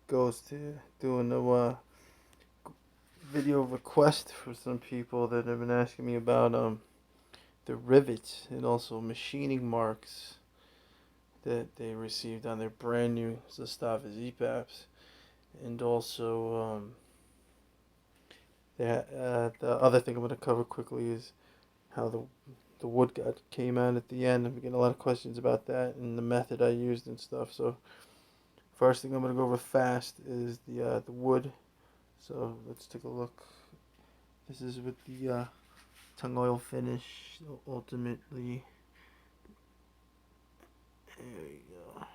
goes to doing a video request for some people that have been asking me about the rivets and also machining marks that they received on their brand new Zastava ZPAPS, and also the other thing I'm going to cover quickly is how the wood came out at the end. I'm getting a lot of questions about that and the method I used and stuff. So first thing I'm going to go over fast is the wood. So let's take a look. This is with the tung oil finish. So ultimately, there we go.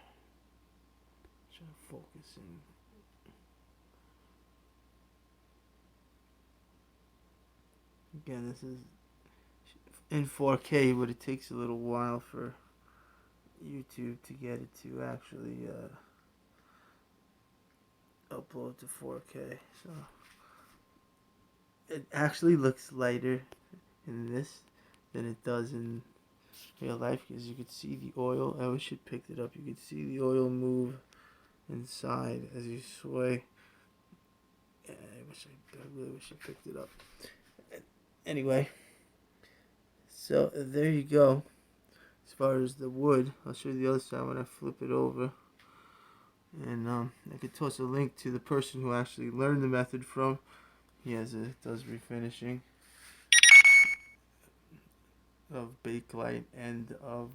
Try to focus in. Again, this is in 4K, but it takes a little while for YouTube to get it to actually upload to 4K. So it actually looks lighter in this than it does in real life, because you could see the oil. I wish it picked it up. You could see the oil move inside as you sway. Yeah, I really wish I picked it up. Anyway, so there you go. As far as the wood, I'll show you the other side when I flip it over. And I could toss a link to the person who actually learned the method from. He does refinishing of bakelite and of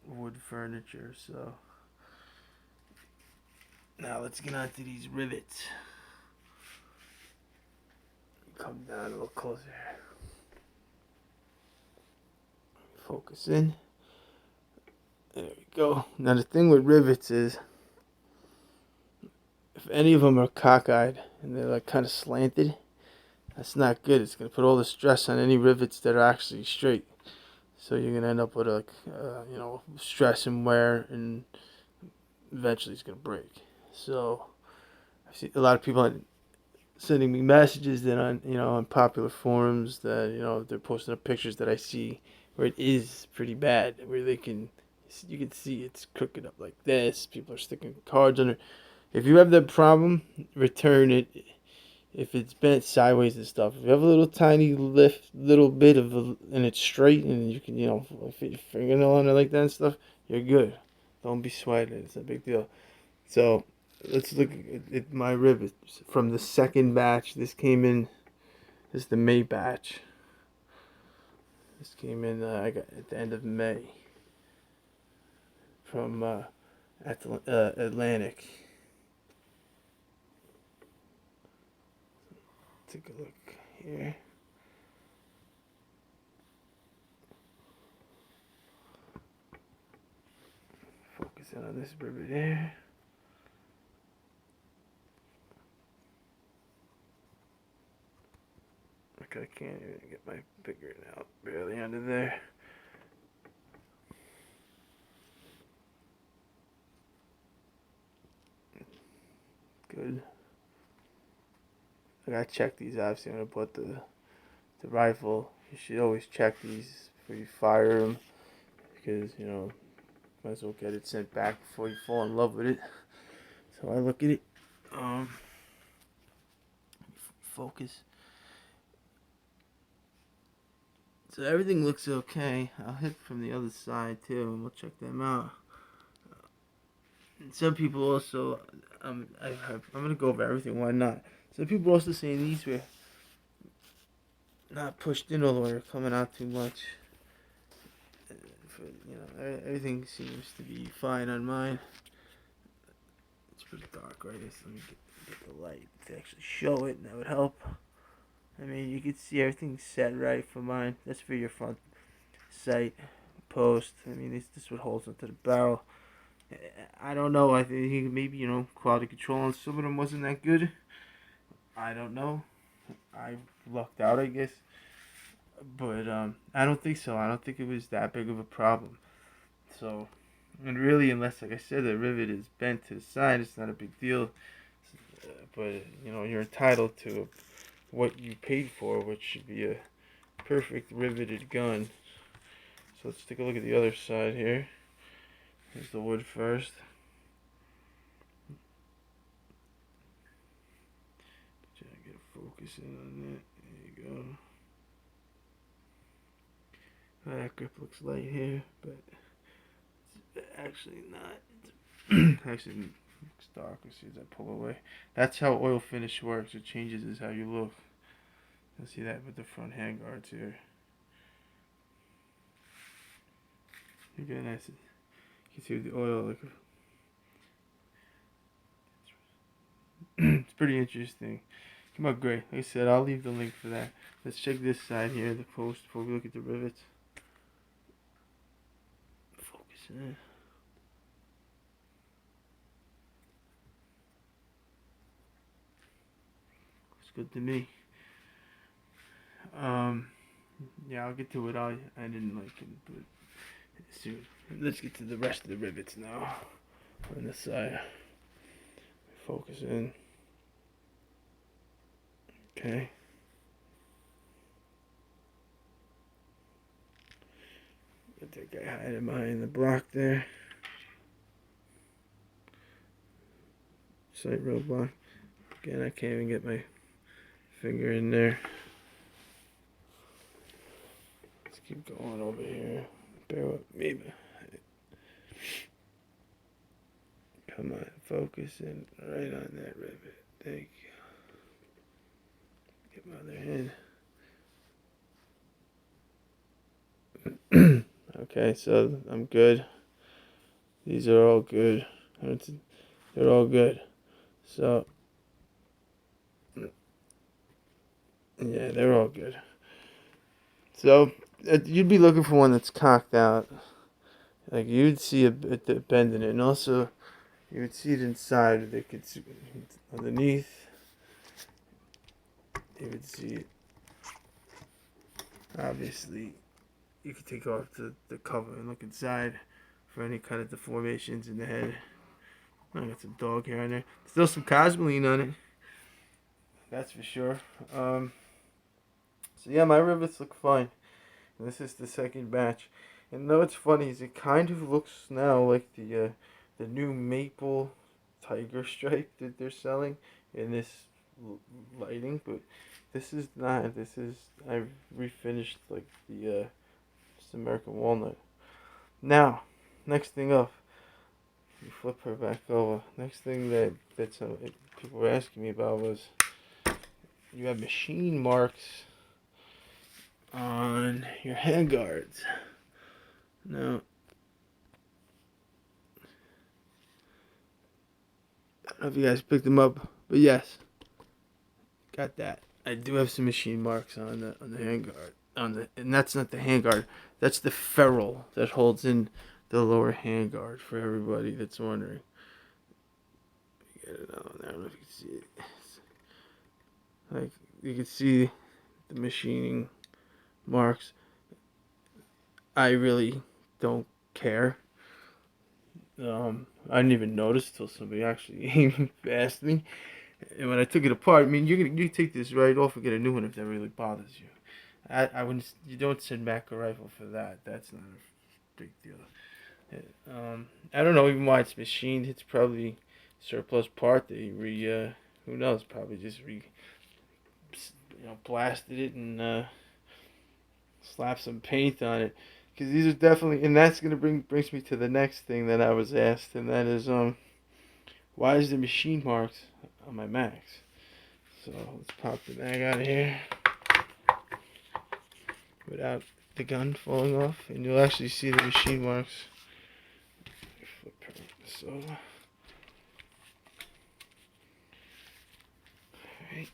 wood furniture. So now let's get on to these rivets. Come down a little closer. Focus in. There we go. Now the thing with rivets is, if any of them are cockeyed and they're like kind of slanted, that's not good. It's gonna put all the stress on any rivets that are actually straight. So you're gonna end up with stress and wear, and eventually it's gonna break. So I see a lot of people sending me messages that on popular forums that they're posting up pictures that I see where it is pretty bad, where you can see it's crooked up like this. People are sticking cards under. If you have that problem, return it. If it's bent sideways and stuff, if you have a little tiny little bit and it's straight, and you can fit your fingernail on it like that and stuff, you're good. Don't be sweating. It's a big deal. So let's look at my rivets from the second batch. This is the May batch. This came in I got at the end of May from Atlantic. Take a look here. Focus in on this rivet there. I can't even get my finger out, barely under there. Good. I gotta check these obviously when I bought the rifle. You should always check these before you fire them, because might as well get it sent back before you fall in love with it. So I look at it. Focus. So everything looks okay. I'll hit from the other side too, and we'll check them out. And some people also, I'm gonna go over everything. Why not? Some people also saying these were not pushed in all the way, or coming out too much. Everything seems to be fine on mine. It's pretty dark, right? So let me get the light to actually show it, and that would help. I mean, you can see everything's set right for mine. That's for your front sight post. I mean, this is what holds onto the barrel. I don't know. I think maybe quality control on some of them wasn't that good. I don't know. I lucked out, I guess. But I don't think so. I don't think it was that big of a problem. So, and really, unless, like I said, the rivet is bent to the side, it's not a big deal. But you're entitled to what you paid for, which should be a perfect riveted gun. So let's take a look at the other side here. Here's the wood first. focus in on that. There you go. That grip looks light here, but it's actually not. Actually, it's darker. See as I pull away. That's how oil finish works. It changes is how you look. You'll see that with the front handguards here. You get a nice. You can see the oil. Like, it's pretty interesting. Come out great. Like I said, I'll leave the link for that. Let's check this side here, the post, before we look at the rivets. Focus in. Looks good to me. Yeah, I'll get to it. I didn't like it, but soon. Let's get to the rest of the rivets now. On this side. Focus in. Okay. Get that guy hiding behind the block there. Sight roadblock. Again, I can't even get my finger in there. Let's keep going over here. Bear with me. Come on, focus in right on that rivet. Thank you. Get my other hand. Okay, so I'm good. These are all good. They're all good. So, yeah, they're all good. So, you'd be looking for one that's cocked out. Like, you'd see a bend in it. And also, you would see it inside. They could see underneath. You would see it. Obviously, you could take off the cover and look inside for any kind of deformations in the head. I got some dog hair on there. Still some cosmoline on it. That's for sure. So yeah, my rivets look fine. And this is the second batch. And though it's funny, is it kind of looks now like the new maple tiger stripe that they're selling in this lighting, but this is not. This is, I refinished like the just American walnut. Now, next thing up, you flip her back over. Next thing that people were asking me about was, you have machine marks on your handguards. Now, I don't know if you guys picked them up, but yes, got that. I do have some machine marks on the handguard. And that's not the handguard. That's the ferrule that holds in the lower handguard, for everybody that's wondering. Get it on there. I don't know if you can see it. Like, you can see the machining marks. I really don't care. I didn't even notice till somebody actually asked me. And when I took it apart, I mean, you take this right off and get a new one if that really bothers you. I wouldn't. You don't send back a rifle for that. That's not a big deal. I don't know even why it's machined. It's probably surplus part. They who knows? Probably just blasted it and slapped some paint on it. Because these are definitely, and that's gonna brings me to the next thing that I was asked, and that is why is the machine marks on my mags? So let's pop the mag out of here without the gun falling off, and you'll actually see the machine marks. Flip this over. Alright,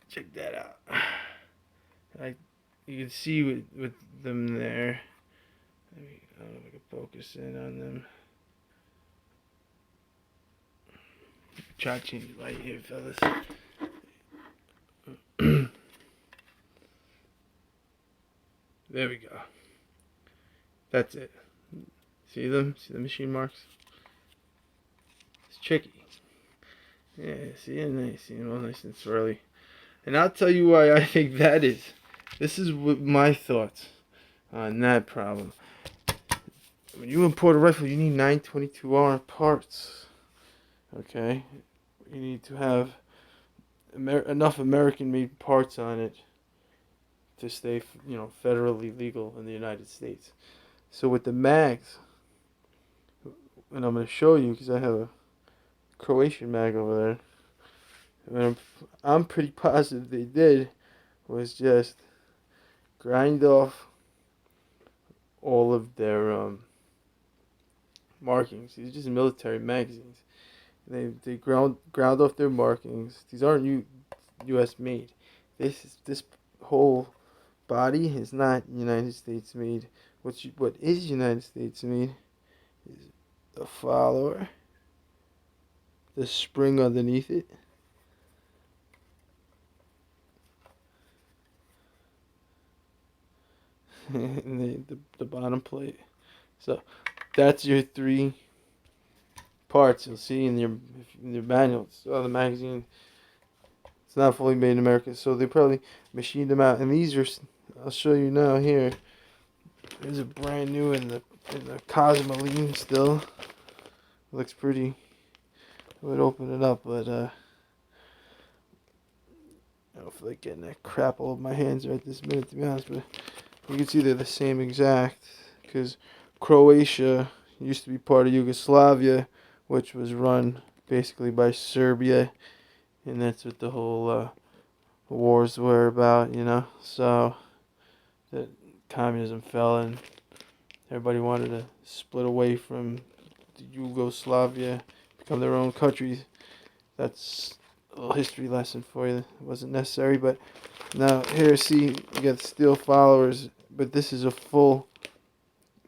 check that out. You can see with them there. I don't know if I can focus in on them. Try to change the light here, fellas. There we go. That's it. See them? See the machine marks? It's tricky. Yeah, see it? Nice. See them all nice and swirly. And I'll tell you why I think that is. This is what my thoughts on that problem. When you import a rifle, you need 922R parts. Okay? You need to have enough American-made parts on it to stay, federally legal in the United States. So with the mags, and I'm going to show you because I have a Croatian mag over there. And I'm pretty positive they did was just grind off all of their markings. These are just military magazines. They ground off their markings. These aren't U.S. made. This whole body is not United States made. What is United States made is the follower, the spring underneath it, and the bottom plate. So that's your three parts you'll see in your manuals. The magazine, it's not fully made in America, so they probably machined them out. And these are, I'll show you now here. These are brand new in the Cosmoline still. Looks pretty. I would open it up, but I don't feel like getting that crap all over my hands right this minute, to be honest. But you can see they're the same exact, because Croatia used to be part of Yugoslavia, which was run basically by Serbia, and that's what the whole wars were about, So that communism fell and everybody wanted to split away from Yugoslavia, become their own countries. That's a little history lesson for you. It wasn't necessary, but now here, see, you got steel followers, but this is a full,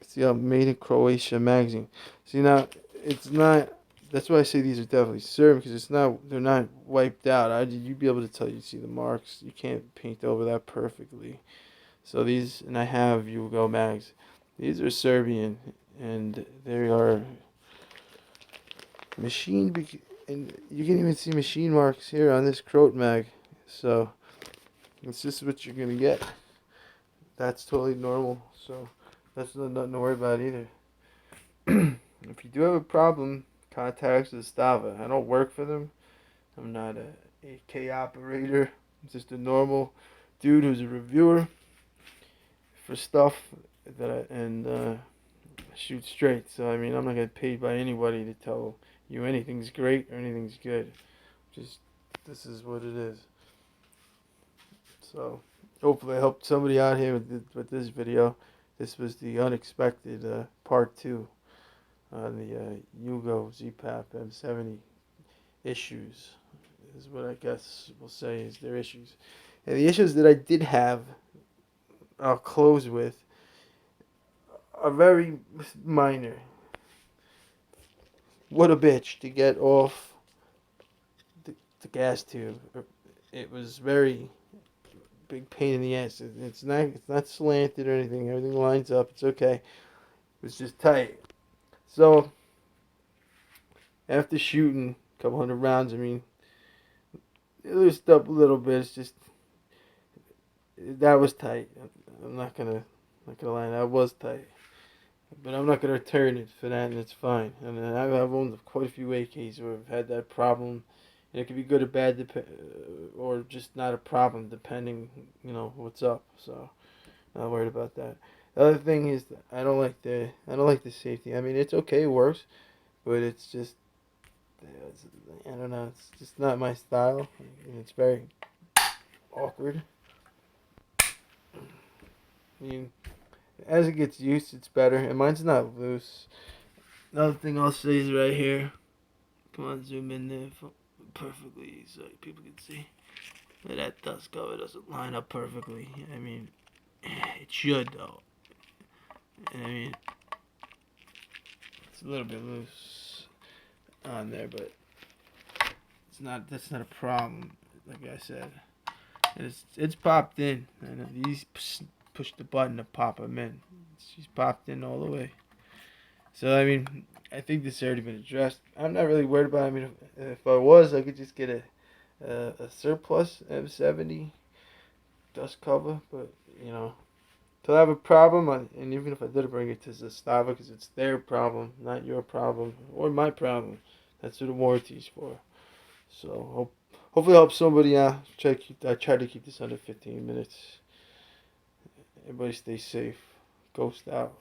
see how made in Croatia magazine. See, now it's not. That's why I say these are definitely Serbian, because it's not. They're not wiped out. You'd be able to tell. You see the marks. You can't paint over that perfectly. So these, and I have Yugo mags. These are Serbian, and they are machined, and you can even see machine marks here on this Croat mag. So it's just what you're gonna get. That's totally normal. So that's nothing to worry about either. If you do have a problem, contact Zastava. I don't work for them. I'm not a AK operator. I'm just a normal dude who's a reviewer for stuff and shoot straight. So I mean, I'm not getting paid by anybody to tell you anything's great or anything's good. Just this is what it is. So hopefully I helped somebody out here with this video. This was the unexpected part 2 on the Yugo ZPAPM70 issues. Is what I guess we'll say is their issues. And the issues that I did have, I'll close with, are very minor. What a bitch to get off the gas tube. It was very big pain in the ass. It's not slanted or anything. Everything lines up. It's okay. It was just tight. So after shooting a couple hundred rounds, I mean, it loosened up a little bit. It's just that was tight. I'm not gonna lie. That was tight. But I'm not going to return it for that, and it's fine. And I've owned quite a few AKs where I've had that problem. And it could be good or bad, or just not a problem, depending, what's up. So, not worried about that. The other thing is, I don't like the safety. I mean, it's okay, it works, but it's just, I don't know, it's just not my style. And it's very awkward. I mean, as it gets used, it's better, and mine's not loose. Another thing I'll say is right here. Come on, zoom in there perfectly so people can see. That dust cover doesn't line up perfectly. I mean, it should though. I mean, it's a little bit loose on there, but it's not. That's not a problem. Like I said, it's popped in, and these push the button to pop them in. She's popped in all the way. So I mean, I think this has already been addressed. I'm not really worried about it. I mean, if I was, I could just get a surplus M70 dust cover. But till I have a problem, and even if I did bring it to Zastava, because it's their problem, not your problem or my problem. That's what the warranty's for. So hopefully it helps somebody out. I try to keep this under 15 minutes. Everybody stay safe. Ghost out.